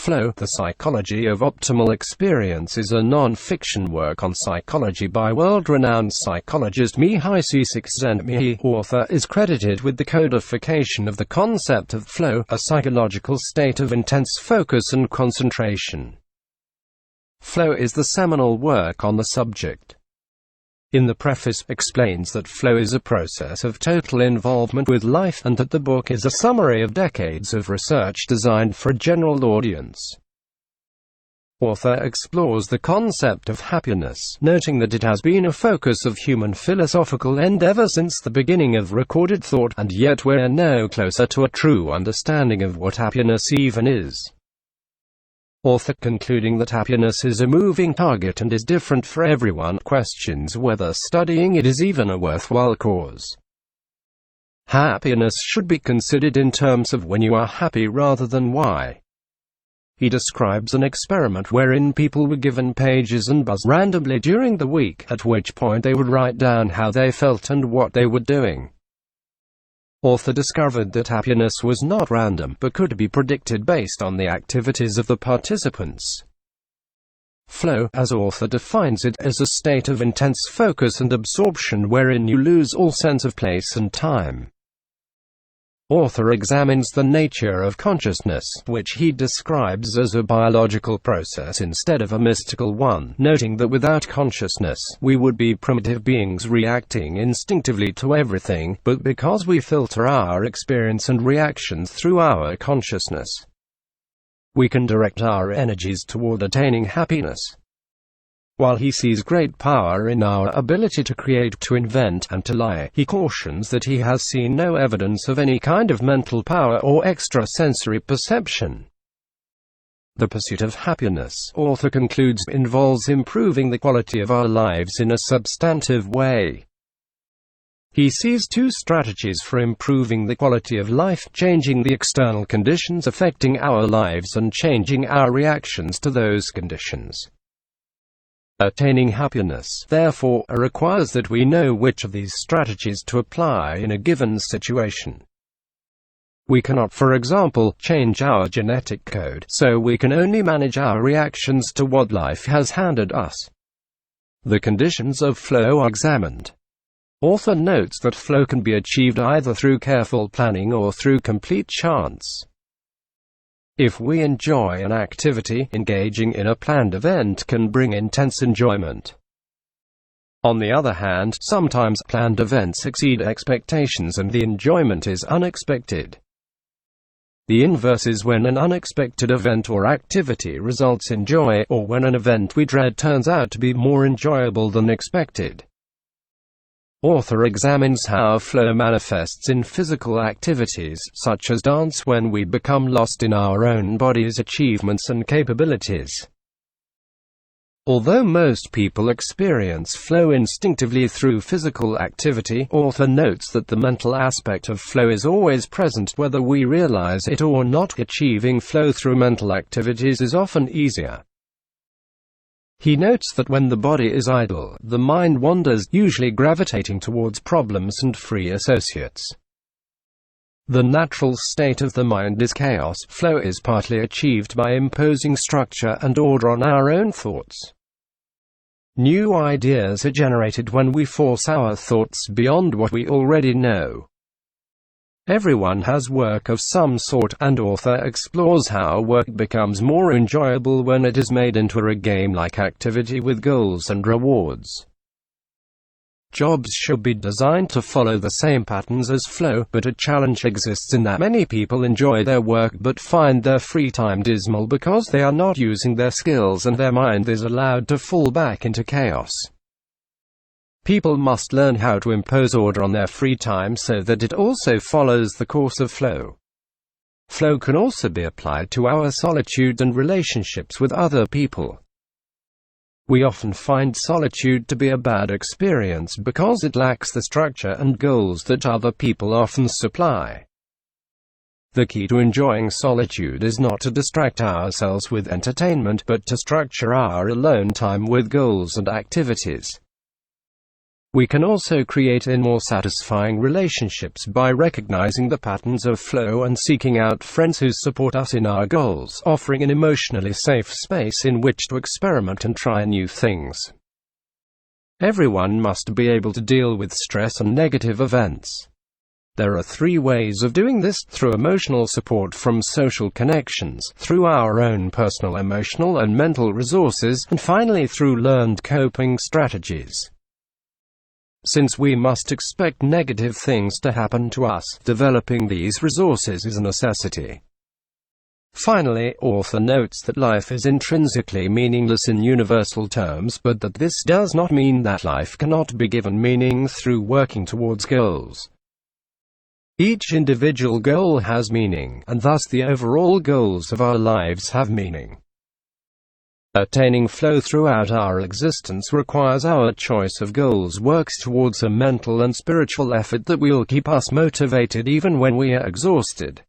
Flow, The Psychology of Optimal Experience is a non-fiction work on psychology by world-renowned psychologist Mihaly Csikszentmihalyi. Author is credited with the codification of the concept of flow, a psychological state of intense focus and concentration. Flow is the seminal work on the subject. In the preface, explains that flow is a process of total involvement with life, and that the book is a summary of decades of research designed for a general audience. Author explores the concept of happiness, noting that it has been a focus of human philosophical endeavor since the beginning of recorded thought, and yet we're no closer to a true understanding of what happiness even is. Author, concluding that happiness is a moving target and is different for everyone, questions whether studying it is even a worthwhile cause. Happiness should be considered in terms of when you are happy rather than why. He describes an experiment wherein people were given pages and buzzed randomly during the week, at which point they would write down how they felt and what they were doing. Author discovered that happiness was not random, but could be predicted based on the activities of the participants. Flow, as author defines it, is a state of intense focus and absorption wherein you lose all sense of place and time. Author examines the nature of consciousness, which he describes as a biological process instead of a mystical one, noting that without consciousness, we would be primitive beings reacting instinctively to everything, but because we filter our experience and reactions through our consciousness, we can direct our energies toward attaining happiness. While he sees great power in our ability to create, to invent, and to lie, he cautions that he has seen no evidence of any kind of mental power or extrasensory perception. The pursuit of happiness, author concludes, involves improving the quality of our lives in a substantive way. He sees two strategies for improving the quality of life: changing the external conditions affecting our lives and changing our reactions to those conditions. Attaining happiness, therefore, requires that we know which of these strategies to apply in a given situation. We cannot, for example, change our genetic code, so we can only manage our reactions to what life has handed us. The conditions of flow are examined. Author notes that flow can be achieved either through careful planning or through complete chance. If we enjoy an activity, engaging in a planned event can bring intense enjoyment. On the other hand, sometimes planned events exceed expectations and the enjoyment is unexpected. The inverse is when an unexpected event or activity results in joy, or when an event we dread turns out to be more enjoyable than expected. Author examines how flow manifests in physical activities, such as dance, when we become lost in our own body's achievements and capabilities. Although most people experience flow instinctively through physical activity, author notes that the mental aspect of flow is always present, whether we realize it or not. Achieving flow through mental activities is often easier. He notes that when the body is idle, the mind wanders, usually gravitating towards problems and free associates. The natural state of the mind is chaos. Flow is partly achieved by imposing structure and order on our own thoughts. New ideas are generated when we force our thoughts beyond what we already know. Everyone has work of some sort, and author explores how work becomes more enjoyable when it is made into a game-like activity with goals and rewards. Jobs should be designed to follow the same patterns as flow, but a challenge exists in that many people enjoy their work but find their free time dismal because they are not using their skills and their mind is allowed to fall back into chaos. People must learn how to impose order on their free time so that it also follows the course of flow. Flow can also be applied to our solitude and relationships with other people. We often find solitude to be a bad experience because it lacks the structure and goals that other people often supply. The key to enjoying solitude is not to distract ourselves with entertainment, but to structure our alone time with goals and activities. We can also create in more satisfying relationships by recognizing the patterns of flow and seeking out friends who support us in our goals, offering an emotionally safe space in which to experiment and try new things. Everyone must be able to deal with stress and negative events. There are 3 ways of doing this: through emotional support from social connections, through our own personal emotional and mental resources, and finally through learned coping strategies. Since we must expect negative things to happen to us, developing these resources is a necessity. Finally, author notes that life is intrinsically meaningless in universal terms, but that this does not mean that life cannot be given meaning through working towards goals. Each individual goal has meaning, and thus the overall goals of our lives have meaning. Attaining flow throughout our existence requires our choice of goals works towards a mental and spiritual effort that will keep us motivated even when we are exhausted.